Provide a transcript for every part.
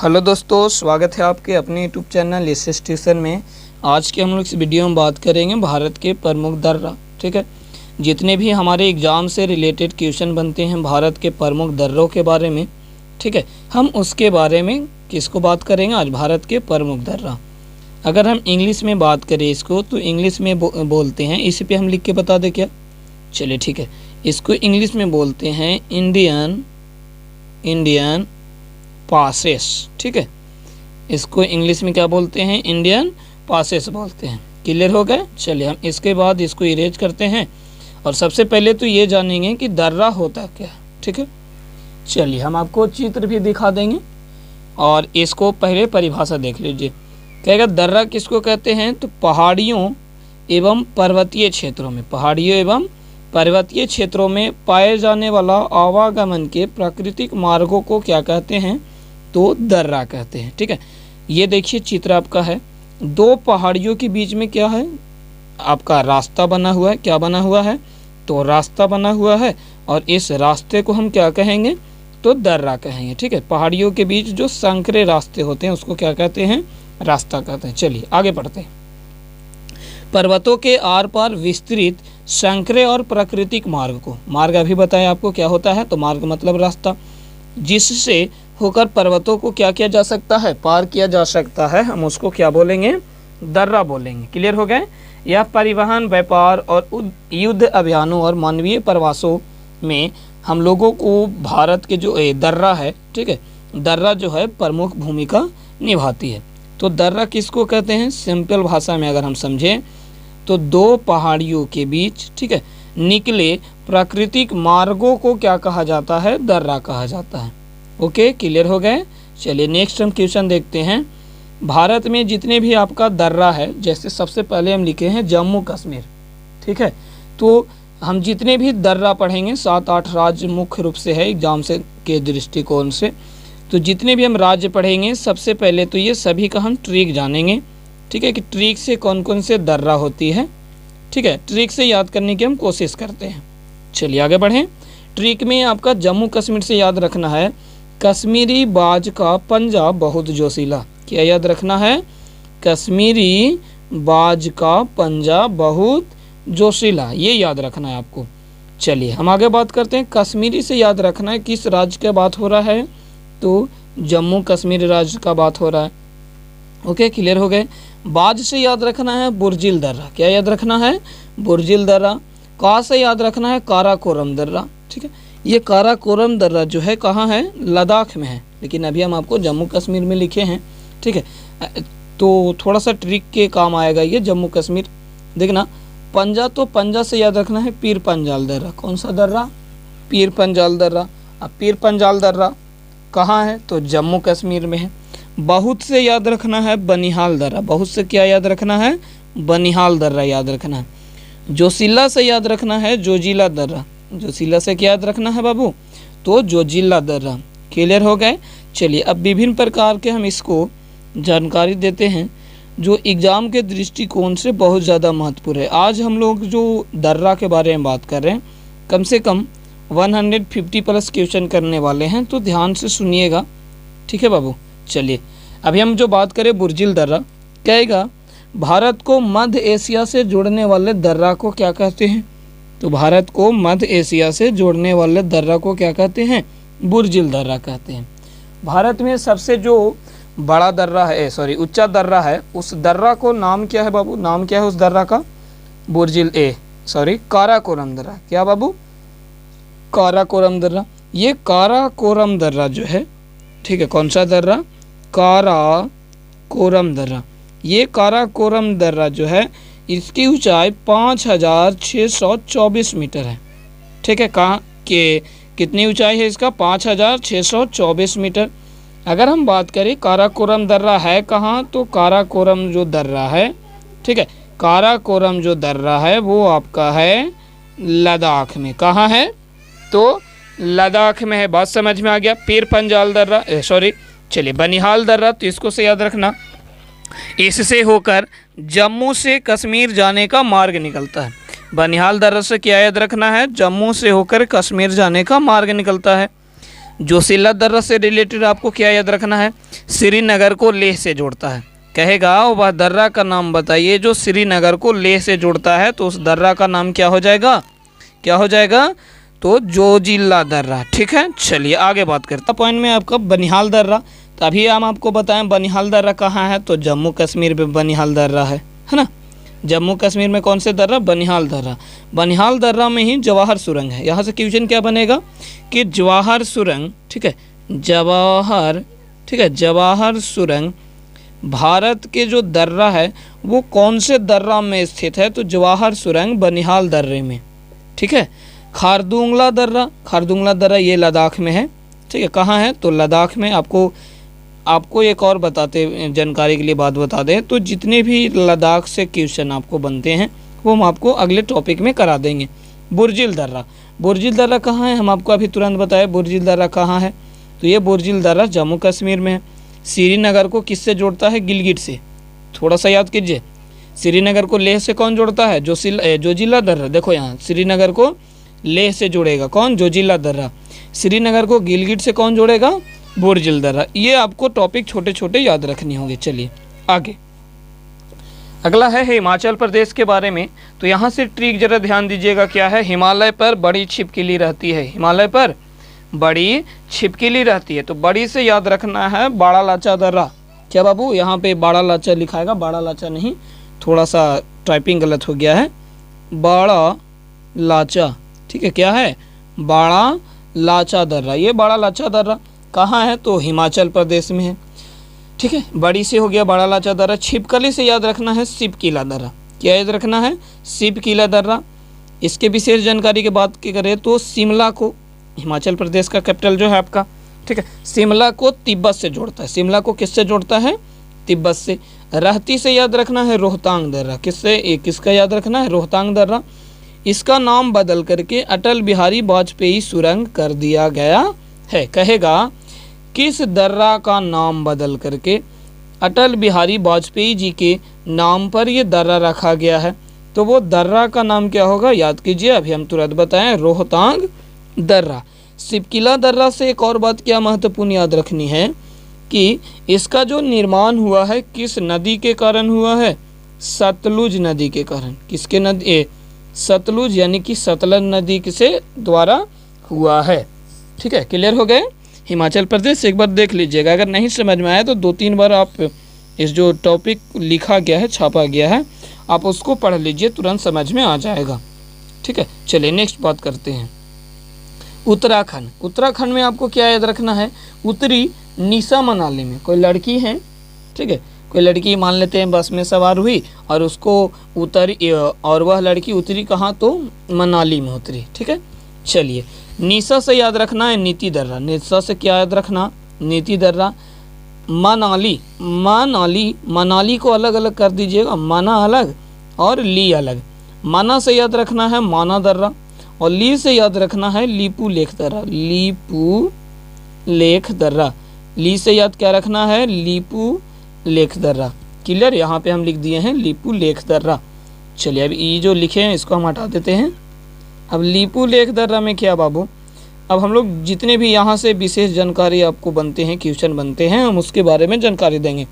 Hello दोस्तों, स्वागत है आपके अपने यूट्यूब चैनल एसएस ट्यूशन में। आज के हम लोग इस वीडियो में बात करेंगे भारत के प्रमुख दर्रा। ठीक है, जितने भी हमारे एग्ज़ाम से रिलेटेड क्वेश्चन बनते हैं भारत के प्रमुख दर्रों के बारे में, ठीक है, हम उसके बारे में किसको बात करेंगे आज, भारत के प्रमुख दर्रा। अगर हम इंग्लिश में बात करें इसको तो इंग्लिश में बोलते हैं, इसी पे हम लिख के बता दें क्या। चलिए ठीक है, इसको इंग्लिश में बोलते हैं इंडियन पासेस। ठीक है, इसको इंग्लिश में क्या बोलते हैं, इंडियन पासेस बोलते हैं। क्लियर हो गए। चलिए हम इसके बाद इसको इरेज करते हैं और सबसे पहले तो ये जानेंगे कि दर्रा होता क्या है। ठीक है, चलिए हम आपको चित्र भी दिखा देंगे और इसको पहले परिभाषा देख लीजिए। कहेगा दर्रा किसको कहते हैं, तो पहाड़ियों एवं पर्वतीय क्षेत्रों में, पहाड़ियों एवं पर्वतीय क्षेत्रों में पाए जाने वाला आवागमन के प्राकृतिक मार्गों को क्या कहते हैं, तो दर्रा कहते हैं। ठीक है, ये देखिए चित्र आपका है, दो पहाड़ियों के बीच में क्या है, आपका रास्ता बना हुआ है। क्या बना हुआ है, तो रास्ता बना हुआ है और इस रास्ते को हम क्या कहेंगे, तो दर्रा कहेंगे। ठीक है, पहाड़ियों के बीच जो संकरे रास्ते होते हैं उसको क्या कहते हैं, रास्ता कहते हैं। चलिए आगे बढ़ते हैं। पर्वतों के आर पार विस्तृत संकरे और प्राकृतिक मार्ग को, मार्ग अभी बताया आपको क्या होता है, तो मार्ग मतलब रास्ता, जिससे होकर पर्वतों को क्या किया जा सकता है, पार किया जा सकता है, हम उसको क्या बोलेंगे, दर्रा बोलेंगे। क्लियर हो गए। यह परिवहन, व्यापार और युद्ध अभियानों और मानवीय प्रवासों में हम लोगों को भारत के जो दर्रा है, ठीक है, दर्रा जो है प्रमुख भूमिका निभाती है। तो दर्रा किसको कहते हैं, सिंपल भाषा में अगर हम समझें तो दो पहाड़ियों के बीच, ठीक है, निकले प्राकृतिक मार्गों को क्या कहा जाता है, दर्रा कहा जाता है। ओके, क्लियर हो गए। चलिए नेक्स्ट हम क्वेश्चन देखते हैं। भारत में जितने भी आपका दर्रा है, जैसे सबसे पहले हम लिखे हैं जम्मू कश्मीर। ठीक है, तो हम जितने भी दर्रा पढ़ेंगे 7-8 राज्य मुख्य रूप से है एग्जाम से के दृष्टिकोण से, तो जितने भी हम राज्य पढ़ेंगे सबसे पहले तो ये सभी का हम ट्रिक जानेंगे। ठीक है, कि ट्रिक से कौन कौन से दर्रा होती है। ठीक है, ट्रिक से याद करने की हम कोशिश करते हैं। चलिए आगे बढ़ें। ट्रिक में आपका जम्मू कश्मीर से याद रखना है, कश्मीरी बाज का पंजा बहुत जोशीला। क्या याद रखना है, कश्मीरी बाज का पंजा बहुत जोशीला, ये याद रखना है आपको। चलिए हम आगे बात करते हैं। कश्मीरी से याद रखना है किस राज्य का बात हो रहा है, तो जम्मू कश्मीर राज्य का बात हो रहा है। ओके, क्लियर हो गए। बाज से याद रखना है बुर्जिल दर्रा। क्या याद रखना है, बुर्जिल दर्रा। का से याद रखना है काराकोरम दर्रा। ठीक है, ये काराकोरम दर्रा जो है कहाँ है, लद्दाख में है, लेकिन अभी हम आपको जम्मू कश्मीर में लिखे हैं। ठीक है, तो थोड़ा सा ट्रिक के काम आएगा ये जम्मू कश्मीर। देखना, पंजा, तो पंजा से याद रखना है पीर पंजाल दर्रा। कौन सा दर्रा, पीर पंजाल दर्रा। अब पीर पंजाल दर्रा कहाँ है, तो जम्मू कश्मीर में है। बहुत से याद रखना है बनिहाल दर्रा। बहुत से क्या याद रखना है, बनिहाल दर्रा याद रखना है। जोशीला से याद रखना है जोजिला दर्रा। जोशीला से क्या याद रखना है बाबू, तो जोजिला दर्रा। क्लियर हो गए। चलिए अब विभिन्न प्रकार के हम इसको जानकारी देते हैं जो एग्ज़ाम के दृष्टिकोण से बहुत ज़्यादा महत्वपूर्ण है। आज हम लोग जो दर्रा के बारे में बात कर रहे हैं, कम से कम 150 प्लस क्वेश्चन करने वाले हैं, तो ध्यान से सुनिएगा। ठीक है बाबू। चलिए अभी हम जो बात करें बुर्जिल दर्रा, कहेगा भारत को मध्य एशिया से जोड़ने वाले दर्रा को क्या कहते हैं, तो भारत को मध्य एशिया से जोड़ने वाले दर्रा को क्या कहते हैं, बुर्जिल दर्रा कहते हैं। भारत में सबसे जो बड़ा दर्रा है, ऊंचा दर्रा है, उस दर्रा को नाम क्या है बाबू, नाम क्या है उस दर्रा का, काराकोरम दर्रा। क्या बाबू, काराकोरम दर्रा। ये काराकोरम दर्रा जो है, ठीक है, कौन सा दर्रा, काराकोरम दर्रा। ये काराकोरम दर्रा जो है इसकी ऊंचाई 5624 मीटर है। ठीक है, कहाँ के कितनी ऊंचाई है इसका, 5624 मीटर। अगर हम बात करें काराकोरम दर्रा है कहाँ, तो काराकोरम जो दर्रा है, ठीक है, काराकोरम जो दर्रा है वो आपका है लद्दाख में। कहाँ है, तो लद्दाख में है। बात समझ में आ गया। पीर पंजाल दर्रा, चलिए बनिहाल दर्रा, तो इसको से याद रखना, इससे होकर जम्मू से कश्मीर जाने का मार्ग निकलता है। बनिहाल दर्रा से क्या याद रखना है, जम्मू से होकर कश्मीर जाने का मार्ग निकलता है। जोशीला दर्रा से रिलेटेड आपको क्या याद रखना है, श्रीनगर को लेह से जोड़ता है। कहेगा वह दर्रा का नाम बताइए जो श्रीनगर को लेह से जोड़ता है, तो उस दर्रा का नाम क्या हो जाएगा, क्या हो जाएगा, तो जोजिला दर्रा। ठीक है, चलिए आगे बात करते हैं। पॉइंट में आपका बनिहाल दर्रा, तो अभी हम आपको बताएं बनिहाल दर्रा कहाँ है, तो जम्मू कश्मीर में बनिहाल दर्रा है ना। जम्मू कश्मीर में कौन से दर्रा, बनिहाल दर्रा। बनिहाल दर्रा में ही जवाहर सुरंग है। यहाँ से क्वेश्चन क्या बनेगा कि जवाहर सुरंग, ठीक है, जवाहर, ठीक है, जवाहर सुरंग भारत के जो दर्रा है वो कौन से दर्रा में स्थित है, तो जवाहर सुरंग बनिहाल दर्रे में। ठीक है, खारदुंगला दर्रा, खारदुंगला दर्रा ये लद्दाख में है। ठीक है, कहाँ है, तो लद्दाख में। आपको एक और बताते जानकारी के लिए बात बता दें, तो जितने भी लद्दाख से क्वेश्चन आपको बनते हैं वो हम आपको अगले टॉपिक में करा देंगे। बुर्जिल दर्रा, बुर्जिल दर्रा कहाँ है, हम आपको अभी तुरंत बताए बुर्जिल दर्रा कहाँ है, तो ये बुर्जिल दर्रा जम्मू कश्मीर में है। श्रीनगर को किससे जोड़ता है, गिलगिट से। थोड़ा सा याद कीजिए, श्रीनगर को लेह से कौन जोड़ता है, जोजिला दर्रा। देखो यहाँ श्रीनगर को लेह से जोड़ेगा कौन, जोजिला दर्रा। श्रीनगर को गिलगिट से कौन जोड़ेगा, बुर्जिल दर्रा। ये आपको टॉपिक छोटे छोटे याद रखने होंगे। चलिए आगे, अगला है हिमाचल प्रदेश के बारे में। तो यहाँ से ट्रिक जरा ध्यान दीजिएगा, क्या है, हिमालय पर बड़ी छिपकली रहती है, हिमालय पर बड़ी छिपकली रहती है। तो बड़ी से याद रखना है बाड़ा लाचा दर्रा। क्या बाबू, यहाँ पे बाड़ा लाचा लिखाएगा, बाड़ा लाचा नहीं, थोड़ा सा टाइपिंग गलत हो गया है, बाड़ा लाचा। ठीक है, क्या है, बाड़ा लाचा दर्रा। ये बाड़ा लाचा दर्रा कहाँ है, तो हिमाचल प्रदेश में है। ठीक है, बड़ी से हो गया बाड़ा लाचा दर्रा। छिपकली से याद रखना है शिपकीला दर्रा। क्या याद रखना है, शिपकीला दर्रा। इसके विशेष जानकारी की बात करें तो शिमला को, हिमाचल प्रदेश का कैपिटल जो है आपका, ठीक है, शिमला को तिब्बत से जोड़ता है। शिमला को किससे जोड़ता है, तिब्बत से। रहती से याद रखना है रोहतांग दर्रा। किससे, किसका याद रखना है, रोहतांग दर्रा। इसका नाम बदल करके अटल बिहारी वाजपेयी सुरंग कर दिया गया है। कहेगा किस दर्रा का नाम बदल करके अटल बिहारी वाजपेयी जी के नाम पर ये दर्रा रखा गया है, तो वो दर्रा का नाम क्या होगा, याद कीजिए, अभी हम तुरंत बताएं, रोहतांग दर्रा। शिपकीला दर्रा से एक और बात क्या महत्वपूर्ण याद रखनी है कि इसका जो निर्माण हुआ है किस नदी के कारण हुआ है, सतलुज नदी के कारण। किसके नदी, सतलुज यानी कि सतलज नदी के द्वारा हुआ है। ठीक है, क्लियर हो गए। हिमाचल प्रदेश एक बार देख लीजिएगा, अगर नहीं समझ में आया तो 2-3 बार आप इस जो टॉपिक लिखा गया है, छापा गया है, आप उसको पढ़ लीजिए, तुरंत समझ में आ जाएगा। ठीक है, चलिए नेक्स्ट बात करते हैं। उत्तराखंड, उत्तराखंड में आपको क्या याद रखना है, उत्तरी निशा मनाली में कोई लड़की है। ठीक है, कोई लड़की मान लेते हैं बस में सवार हुई और उसको उतरी, और वह लड़की उतरी कहाँ, तो मनाली में उतरी। ठीक है, चलिए निशा से याद रखना है नीति दर्रा। निशा से क्या याद रखना, नीति दर्रा। मनाली, मनाली, मनाली को अलग अलग कर दीजिएगा, मना अलग और ली अलग। मना से याद रखना है माना दर्रा और ली से याद रखना है लीपू लेख दर्रा। लीपू लेख दर्रा, ली से याद क्या रखना है, लीपू लेख दर्रा। क्लियर, यहाँ पे हम लिख दिए हैं लीपू लेख दर्रा। चलिए अब ये जो लिखे हैं इसको हम हटा देते हैं। अब लीपू लेख दर्रा में क्या बाबू, अब हम लोग जितने भी यहाँ से विशेष जानकारी आपको बनते हैं, क्वेश्चन बनते हैं, हम उसके बारे में जानकारी देंगे।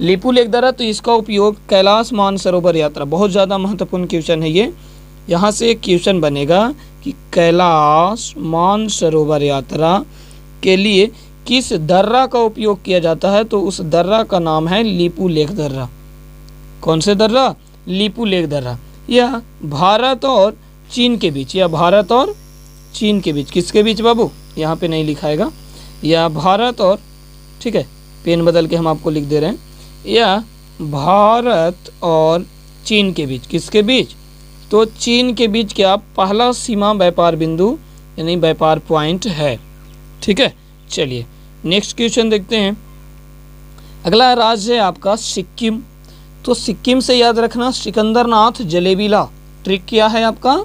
लीपू लेख दर्रा, तो इसका उपयोग कैलाश मानसरोवर यात्रा, बहुत ज़्यादा महत्वपूर्ण क्वेश्चन है ये। यहाँ से एक क्वेश्चन बनेगा कि कैलाश मानसरोवर यात्रा के लिए किस दर्रा का उपयोग किया जाता है, तो उस दर्रा का नाम है लीपू लेख दर्रा। कौन से दर्रा, लीपू लेख दर्रा। यह भारत और चीन के बीच, या भारत और चीन के बीच, किसके बीच बाबू, यहाँ पे नहीं लिखाएगा, या भारत और, ठीक है, पेन बदल के हम आपको लिख दे रहे हैं, या भारत और चीन के बीच, किसके बीच, तो चीन के बीच क्या पहला सीमा व्यापार बिंदु यानी व्यापार पॉइंट है। ठीक है, चलिए नेक्स्ट क्वेश्चन देखते हैं। अगला राज्य है आपका सिक्किम। तो सिक्किम से याद रखना सिकंदरनाथ जलेबी ला। ट्रिक क्या है आपका,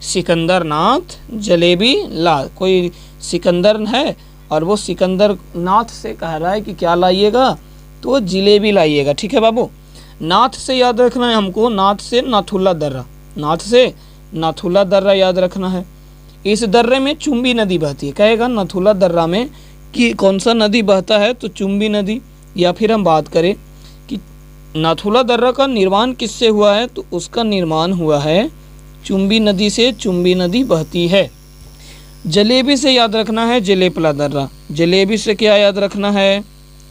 सिकंदरनाथ जलेबी ला। कोई सिकंदर है और वो सिकंदरनाथ से कह रहा है कि क्या लाइएगा, तो जलेबी लाइएगा। ठीक है बाबू, नाथ से याद रखना है हमको, नाथ से नाथुला दर्रा, नाथ से नाथुला दर्रा याद रखना है। इस दर्रे में चुम्बी नदी बहती है। कहेगा नथुला दर्रा में कि कौन सा नदी बहता है, तो चुम्बी नदी। या फिर हम बात करें कि नाथुला दर्रा का निर्माण किससे हुआ है, तो उसका निर्माण हुआ है चुम्बी नदी से। चुम्बी नदी बहती है। जलेबी से याद रखना है जलेपला दर्रा। जलेबी से क्या याद रखना है,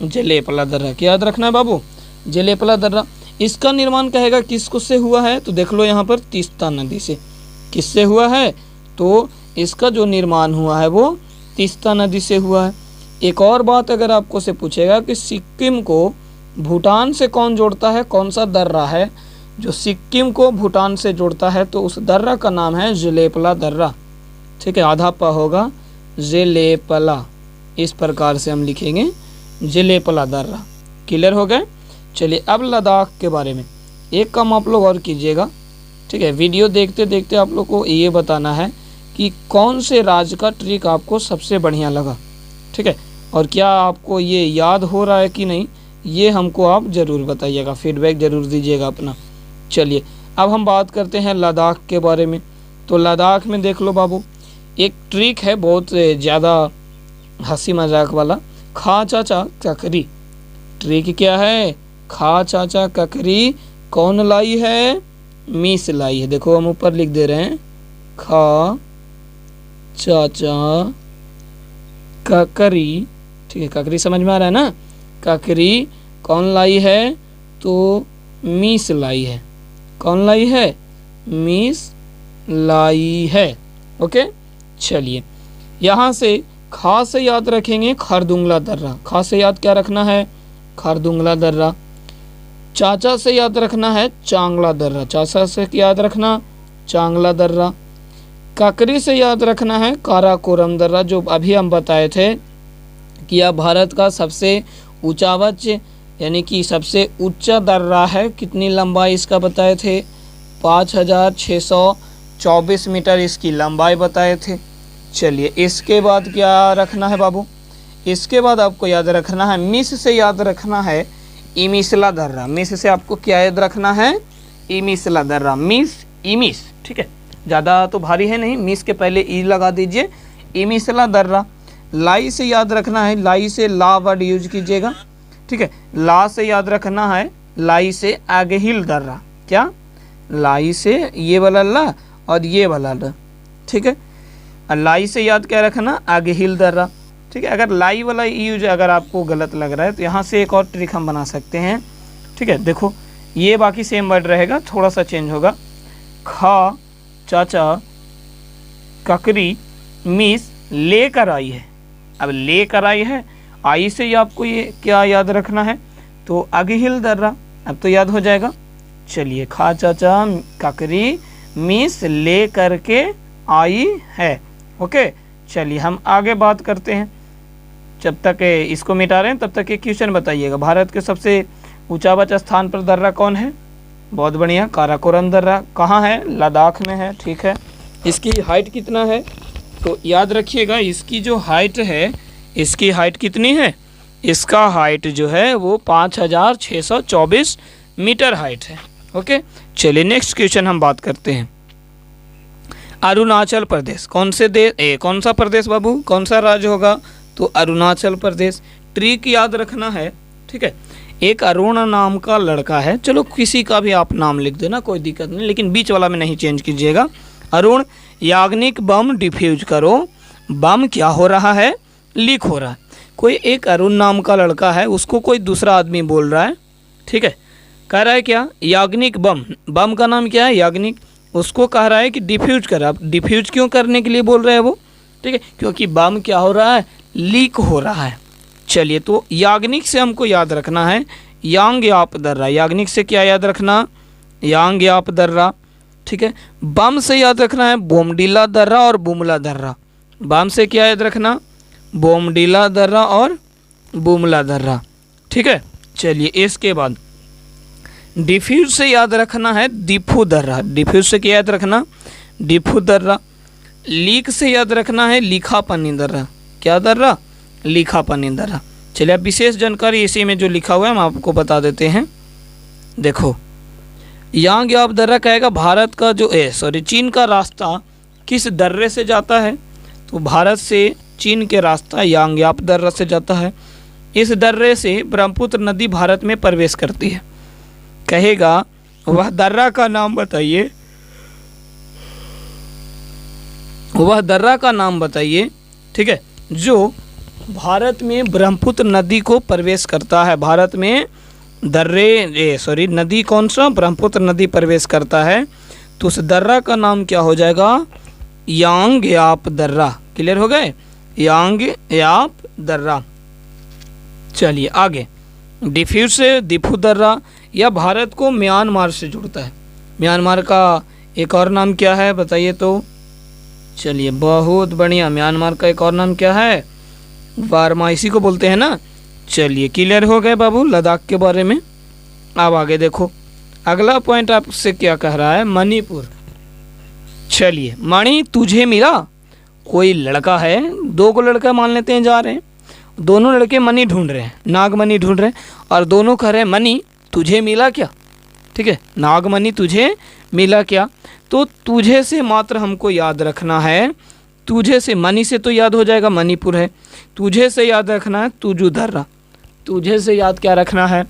जलेपला दर्रा। क्या याद रखना है बाबू, जलेपला दर्रा। इसका निर्माण कहेगा किसको से हुआ है, तो देख लो यहाँ पर तीस्ता नदी से। किससे हुआ है, तो इसका जो निर्माण हुआ है वो तीस्ता नदी से हुआ है। एक और बात अगर आपको से पूछेगा कि सिक्किम को भूटान से कौन जोड़ता है, कौन सा दर्रा है जो सिक्किम को भूटान से जोड़ता है, तो उस दर्रा का नाम है जलेपला दर्रा। ठीक है, आधा प होगा जलेपला, इस प्रकार से हम लिखेंगे जलेपला दर्रा। क्लियर हो गए। चलिए अब लद्दाख के बारे में एक काम आप लोग और कीजिएगा। ठीक है, वीडियो देखते देखते आप लोग को ये बताना है कि कौन से राज्य का ट्रिक आपको सबसे बढ़िया लगा। ठीक है, और क्या आपको ये याद हो रहा है कि नहीं, ये हमको आप ज़रूर बताइएगा, फीडबैक ज़रूर दीजिएगा अपना। चलिए अब हम बात करते हैं लद्दाख के बारे में। तो लद्दाख में देख लो बाबू, एक ट्रिक है बहुत ज़्यादा हंसी मजाक वाला, खा चाचा ककरी। ट्रिक क्या है, खा चाचा ककरी कौन लाई है, मीस लाई है। देखो हम ऊपर लिख दे रहे हैं, खा चाचा ककरी। ठीक है, ककरी समझ में आ रहा है ना। ककरी कौन लाई है, तो मीस लाई है। कौन लाई है, मीस लाई है। ओके, चलिए यहाँ से खा से याद रखेंगे खरदुंगला दर्रा। खा से याद क्या रखना है, खरदुंगला दर्रा। चाचा से याद रखना है चांगला दर्रा। चाचा से याद रखना चांगला दर्रा। ककरी से याद रखना है काराकोरम दर्रा, जो अभी हम बताए थे कि यह भारत का सबसे ऊंचावच यानी कि सबसे ऊंचा दर्रा है। कितनी लंबाई इसका बताए थे, 5624 मीटर इसकी लंबाई बताए थे। चलिए इसके बाद क्या रखना है बाबू, इसके बाद आपको याद रखना है, मिस से याद रखना है इमिसला दर्रा। मिस से आपको क्या याद रखना है, इमिसला दर्रा। मिस इमिस, ठीक है, ज़्यादा तो भारी है नहीं, मिस के पहले ई लगा दीजिए, इमिसला दर्रा। लाई से याद रखना है, लाई से ला वर्ड यूज कीजिएगा। ठीक है, ला से याद रखना है, लाई से आगहिल दर्रा। क्या, लाई से ये वाला ला और ये वाला ला। ठीक है, लाई से याद क्या रखना, आगहिल दर्रा। ठीक है, अगर लाई वाला यूज अगर आपको गलत लग रहा है तो यहाँ से एक और ट्रिक हम बना सकते हैं। ठीक है, देखो ये बाकी सेम वर्ड रहेगा, थोड़ा सा चेंज होगा। खा चाचा ककरी मिस लेकर आई है। अब लेकर आई है, आई से आपको ये क्या याद रखना है, तो आगहिल दर्रा। अब तो याद हो जाएगा। चलिए, खा चाचा ककरी मिस ले करके आई है। ओके, चलिए हम आगे बात करते हैं। जब तक इसको मिटा रहे हैं तब तक एक क्वेश्चन बताइएगा, भारत के सबसे ऊंचावच स्थान पर दर्रा कौन है। बहुत बढ़िया, काराकोरम दर्रा। कहाँ है, लद्दाख में है। ठीक है, इसकी हाइट कितना है, तो याद रखिएगा इसकी जो हाइट है, इसकी हाइट कितनी है, इसका हाइट जो है वो 5624 मीटर हाइट है। ओके, चलिए नेक्स्ट क्वेश्चन हम बात करते हैं। अरुणाचल प्रदेश कौन सा प्रदेश बाबू, कौन सा राज्य होगा, तो अरुणाचल प्रदेश। ट्रिक याद रखना है। ठीक है, एक अरुण नाम का लड़का है, चलो किसी का भी आप नाम लिख देना, कोई दिक्कत नहीं, लेकिन बीच वाला में नहीं चेंज कीजिएगा। अरुण याग्निक बम डिफ्यूज करो। बम क्या हो रहा है, लीक हो रहा है। कोई एक अरुण नाम का लड़का है, उसको कोई दूसरा आदमी बोल रहा है। ठीक है, कह रहा है क्या, याग्निक बम। बम का नाम क्या है, याग्निक। उसको कह रहा है कि डिफ्यूज कर। आप डिफ्यूज क्यों करने के लिए बोल रहे हैं वो, ठीक है, क्योंकि बम क्या हो रहा है, लीक हो रहा है। चलिए, तो याग्निक से हमको याद रखना है यांगयाप दर्रा। याग्निक से क्या याद रखना, यांगयाप दर्रा। ठीक है, बम से याद रखना है बोमडीला दर्रा और बुमला दर्रा। बम से क्या याद रखना, बोमडीला दर्रा और बुमला दर्रा। ठीक है, चलिए इसके बाद डिफ्यूज से याद रखना है डिफू दर्रा। डिफ्यूज से क्या याद रखना, डिफू दर्रा। लीक से याद रखना है लिखापनी दर्रा। क्या दर्रा, लिखापनी दर्रा। चलिए अब विशेष जानकारी इसी में जो लिखा हुआ है हम आपको बता देते हैं। देखो, यांगयाप दर्रा कहेगा भारत का जो चीन का रास्ता किस दर्रे से जाता है? तो भारत से चीन के रास्ता यांग्याप दर्रा से जाता है। इस दर्रे से ब्रह्मपुत्र नदी भारत में प्रवेश करती है। कहेगा वह दर्रा का नाम बताइए, वह दर्रा का नाम बताइए, ठीक है, जो भारत में ब्रह्मपुत्र नदी को प्रवेश करता है। भारत में नदी कौन सा? ब्रह्मपुत्र नदी प्रवेश करता है। तो उस दर्रा का नाम क्या हो जाएगा? यांग्याप दर्रा। क्लियर हो गए? यांग्याप दर्रा। चलिए आगे, डिफ्यूज से दिफू दर्रा, यह भारत को म्यांमार से जोड़ता है। म्यांमार का एक और नाम क्या है बताइए तो? चलिए बहुत बढ़िया, म्यांमार का एक और नाम क्या है? बारमासी को बोलते हैं ना। चलिए क्लियर हो गए बाबू लद्दाख के बारे में। अब आगे देखो, अगला पॉइंट आपसे क्या कह रहा है? मणिपुर। चलिए, मणि तुझे मिला, कोई लड़का है, दो को लड़का मान लेते हैं, जा रहे हैं, दोनों लड़के मणि ढूंढ रहे हैं, नागमणि ढूंढ रहे हैं, और दोनों कह रहे हैं मणि तुझे मिला क्या? ठीक है, नागमणि तुझे मिला क्या? तो तुझे से मात्र हमको याद रखना है, तुझे से, मणि से तो याद हो जाएगा मणिपुर है, तुझे से याद रखना है तुजू दर्रा। तुझे से याद क्या रखना है?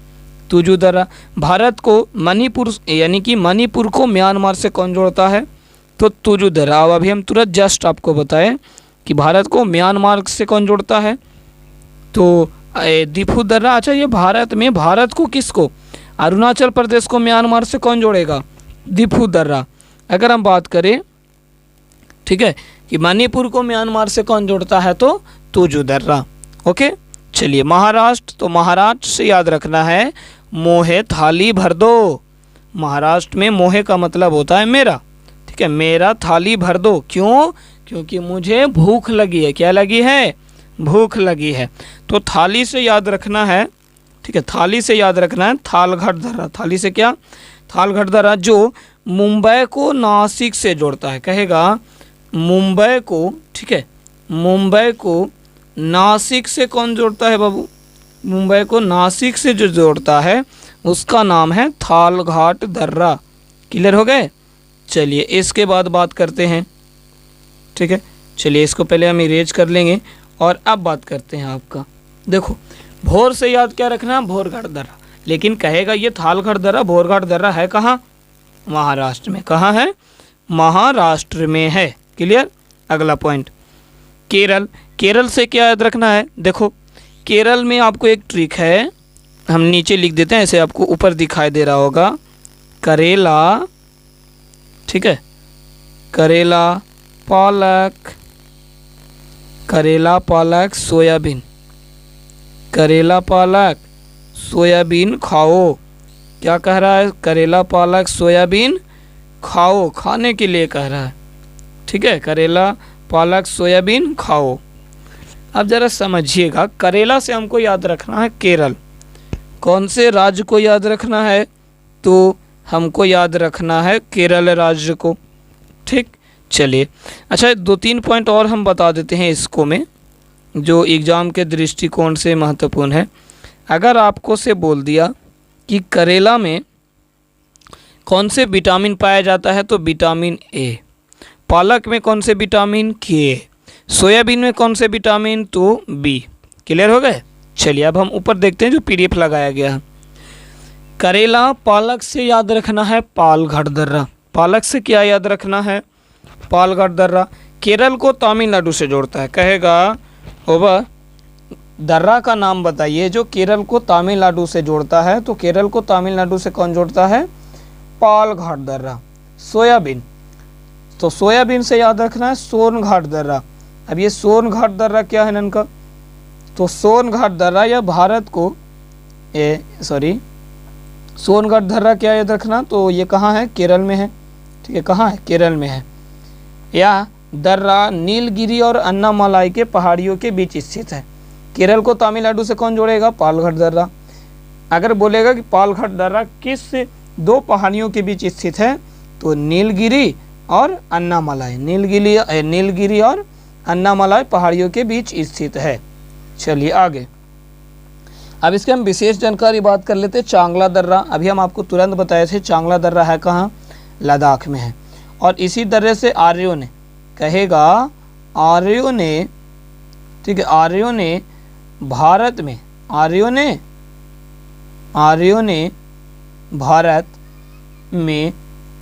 तुजू दर्रा। भारत को मणिपुर यानी कि मणिपुर को म्यांमार से कौन जोड़ता है? तो तुजू दर्रा। अब अभी हम तुरंत जस्ट आपको बताएं कि भारत को म्यांमार से कौन जोड़ता है? तो दिफू दर्रा। अच्छा, ये भारत में, भारत को किसको? अरुणाचल प्रदेश को म्यांमार से कौन जोड़ेगा? दिफू दर्रा। अगर हम बात करें, ठीक है, कि मणिपुर को म्यांमार से कौन जोड़ता है? तो तुजू दर्रा। ओके, चलिए महाराष्ट्र, तो महाराष्ट्र से याद रखना है मोहे थाली भर दो। महाराष्ट्र में मोहे का मतलब होता है मेरा, ठीक है, मेरा थाली भर दो। क्यों? क्योंकि मुझे भूख लगी है। क्या लगी है? भूख लगी है। तो थाली से याद रखना है, ठीक है, थाली से याद रखना है थालघाट दर्रा। थाली से क्या? थालघाट दर्रा, जो मुंबई को नासिक से जोड़ता है। कहेगा मुंबई को, ठीक है, मुंबई को नासिक से कौन जोड़ता है बाबू? मुंबई को नासिक से जो जोड़ता है उसका नाम है थालघाट दर्रा। क्लियर हो गए? चलिए इसके बाद बात करते हैं, ठीक है, चलिए इसको पहले हम इरेज कर लेंगे और अब बात करते हैं आपका। देखो, भोर से याद क्या रखना? भोरघाट दर्रा। लेकिन कहेगा ये थालघाट दर्रा, भोरघाट दर्रा है कहाँ? महाराष्ट्र में। कहाँ है? महाराष्ट्र में है। क्लियर? अगला पॉइंट, केरल। केरल से क्या याद रखना है? देखो, केरल में आपको एक ट्रिक है, हम नीचे लिख देते हैं, ऐसे आपको ऊपर दिखाई दे रहा होगा, करेला, ठीक है, करेला, पालक, करेला, पालक, सोयाबीन, करेला, पालक, सोयाबीन खाओ। क्या कह रहा है? करेला, पालक, सोयाबीन खाओ, खाने के लिए कह रहा है, ठीक है, करेला, पालक, सोयाबीन खाओ। अब ज़रा समझिएगा, करेला से हमको याद रखना है केरल। कौन से राज्य को याद रखना है? तो हमको याद रखना है केरल राज्य को। ठीक, चलिए, अच्छा 2-3 पॉइंट और हम बता देते हैं इसको में, जो एग्ज़ाम के दृष्टिकोण से महत्वपूर्ण है। अगर आपको से बोल दिया कि करेला में कौन से विटामिन पाया जाता है? तो विटामिन ए। पालक में कौन से विटामिन? के। सोयाबीन में कौन से विटामिन? तो बी। क्लियर हो गए? चलिए अब हम ऊपर देखते हैं जो पीडीएफ लगाया गया है। करेला, पालक से याद रखना है पालघाट दर्रा। पालक से क्या याद रखना है? पालघाट दर्रा। केरल को तमिलनाडु से जोड़ता है। कहेगा ओबा दर्रा का नाम बताइए जो केरल को तमिलनाडु से जोड़ता है। तो केरल को तमिलनाडु से कौन जोड़ता है? पालघाट दर्रा। सोयाबीन, तो सोयाबीन से याद रखना है सोनघाट दर्रा। अब ये सोनघाट दर्रा क्या है इनका? तो सोनघाट दर्रा या भारत को सोनघाट दर्रा क्या याद रखना? तो ये कहाँ है? केरल में है। ठीक है, कहाँ है? केरल में है। या दर्रा नीलगिरी और अन्नामलाई के पहाड़ियों के बीच स्थित है। केरल को तमिलनाडु से कौन जोड़ेगा? पालघाट दर्रा। अगर बोलेगा कि पालघाट दर्रा किस 2 पहाड़ियों के बीच स्थित है? तो नीलगिरी और अन्नामलाई, नीलगिरी और अन्नामलाई पहाड़ियों के बीच स्थित है। चलिए आगे, अब इसके हम विशेष जानकारी बात कर लेते हैं। चांगला दर्रा, अभी हम आपको तुरंत बताए थे चांगला दर्रा है कहाँ? लद्दाख में है। और इसी दर्रे से आर्यों ने कहेगा आर्यों ने, ठीक है, आर्यों ने भारत में, आर्यों ने भारत में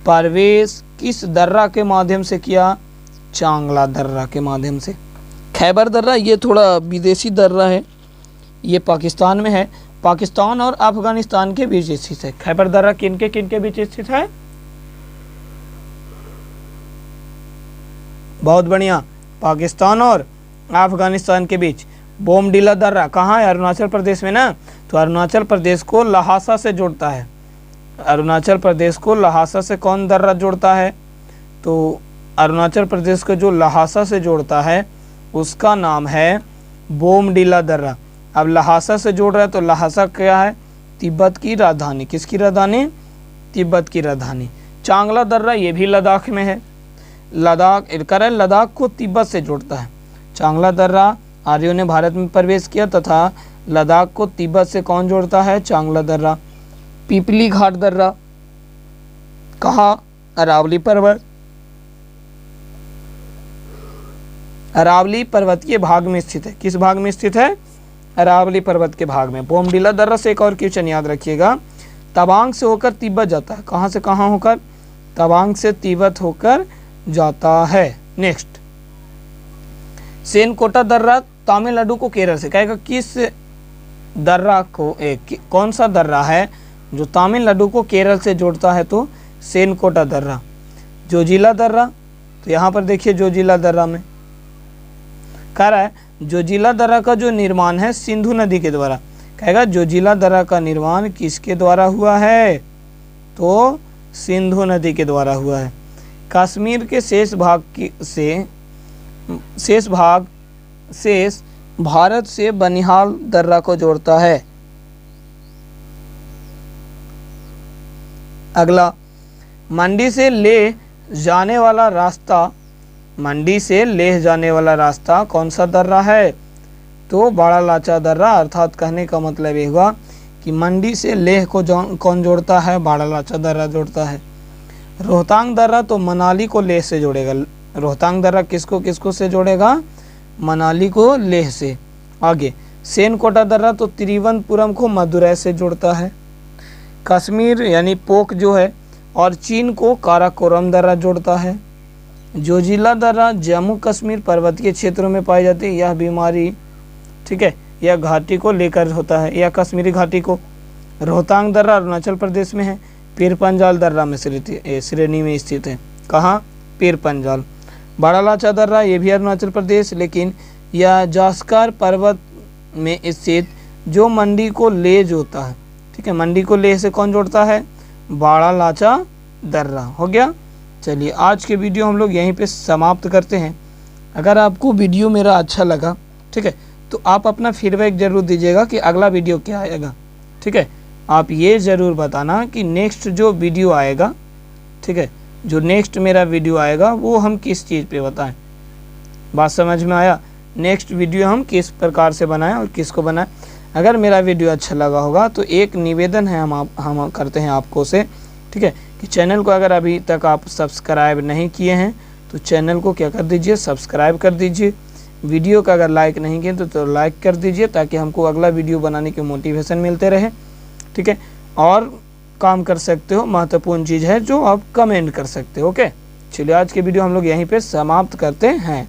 प्रवेश किस दर्रा के माध्यम से किया? चांगला दर्रा के माध्यम से। खैबर दर्रा ये थोड़ा विदेशी दर्रा है, ये पाकिस्तान में है, पाकिस्तान और अफगानिस्तान के बीच स्थित है। खैबर दर्रा किनके किनके बीच स्थित है? बहुत बढ़िया, पाकिस्तान और अफगानिस्तान के बीच। बोमडिला दर्रा कहाँ है? अरुणाचल प्रदेश में ना। तो अरुणाचल प्रदेश को लहासा से जोड़ता है। अरुणाचल प्रदेश को लहासा से कौन दर्रा जोड़ता है? तो अरुणाचल प्रदेश को जो लहासा से जोड़ता है उसका नाम है बोमडिला दर्रा। अब लहासा से जोड़ रहा है तो लहासा क्या है? तिब्बत की राजधानी। किसकी राजधानी? तिब्बत की राजधानी। चांगला दर्रा ये भी लद्दाख में है। लद्दाख को तिब्बत से जोड़ता है। चांगला दर्रा आर्यों ने भारत में प्रवेश किया तथा लद्दाख को तिब्बत से कौन जोड़ता है? चांगला दर्रा। पिपली घाट दर्रा कहाँ? अरावली पर्वत, अरावली पर्वतीय भाग में स्थित है। किस भाग में स्थित है? अरावली पर्वत के भाग में। बोमडिला दर्रा से एक और क्वेश्चन याद रखिएगा, तवांग से होकर तिब्बत जाता है। कहाँ से कहाँ होकर? तवांग से तिब्बत होकर जाता है। नेक्स्ट, सेनकोटा दर्रा तमिलनाडु को केरल से, कहेगा किस दर्रा को, कौन सा दर्रा है जो तमिलनाडु को केरल से जोड़ता है? तो सेनकोटा दर्रा। जोजिला दर्रा, तो यहाँ पर देखिए जोजिला दर्रा में कह रहा है जोजिला दर्रा का जो निर्माण है सिंधु नदी के द्वारा। कहेगा जोजिला दर्रा का निर्माण किसके द्वारा हुआ है? तो सिंधु नदी के द्वारा हुआ है। कश्मीर के शेष भारत से बनिहाल दर्रा को जोड़ता है। अगला, मंडी से लेह जाने वाला रास्ता, मंडी से लेह जाने वाला रास्ता कौन सा दर्रा है? तो बड़ा लाचा दर्रा। अर्थात कहने का मतलब ये हुआ कि मंडी से लेह को कौन जोड़ता है? बड़ा लाचा दर्रा जोड़ता है। रोहतांग दर्रा तो मनाली को लेह से जोड़ेगा। रोहतांग दर्रा किसको किसको से जोड़ेगा? मनाली को लेह से। आगे, सेनकोटा दर्रा तो तिरुवनंतपुरम को मदुरै से जोड़ता है। कश्मीर यानी पोक जो है और चीन को काराकोरम दर्रा जोड़ता है। जोजिला दर्रा जम्मू कश्मीर पर्वतीय क्षेत्रों में पाई जाती है। यह बीमारी, ठीक है, यह घाटी को लेकर होता है, यह कश्मीरी घाटी को। रोहतांग दर्रा अरुणाचल प्रदेश में है। पीर पंजाल दर्रा में श्रेणी में स्थित है। कहाँ? पीर पंजाल। बड़ा लाचा दर्रा ये भी अरुणाचल प्रदेश, लेकिन यह जास्कर पर्वत में स्थित जो मंडी को लेह जोड़ता है। ठीक है, मंडी को लेह से कौन जोड़ता है? बड़ा लाचा दर्रा। हो गया। चलिए आज के वीडियो हम लोग यहीं पे समाप्त करते हैं। अगर आपको वीडियो मेरा अच्छा लगा, ठीक है, तो आप अपना फीडबैक ज़रूर दीजिएगा कि अगला वीडियो क्या आएगा। ठीक है, आप ये ज़रूर बताना कि नेक्स्ट जो वीडियो आएगा, ठीक है, जो नेक्स्ट मेरा वीडियो आएगा वो हम किस चीज़ पे बताएं। बात समझ में आया? नेक्स्ट वीडियो हम किस प्रकार से बनाएं और किसको बनाएं। अगर मेरा वीडियो अच्छा लगा होगा तो एक निवेदन है हम करते हैं आपको से, ठीक है, कि चैनल को अगर अभी तक आप सब्सक्राइब नहीं किए हैं तो चैनल को क्या कर दीजिए? सब्सक्राइब कर दीजिए। वीडियो का अगर लाइक नहीं किए तो लाइक कर दीजिए ताकि हमको अगला वीडियो बनाने की मोटिवेशन मिलते रहे। ठीक है, और काम कर सकते हो, महत्वपूर्ण चीज़ है जो आप कमेंट कर सकते हो। ओके, चलिए आज के वीडियो हम लोग यहीं पे समाप्त करते हैं।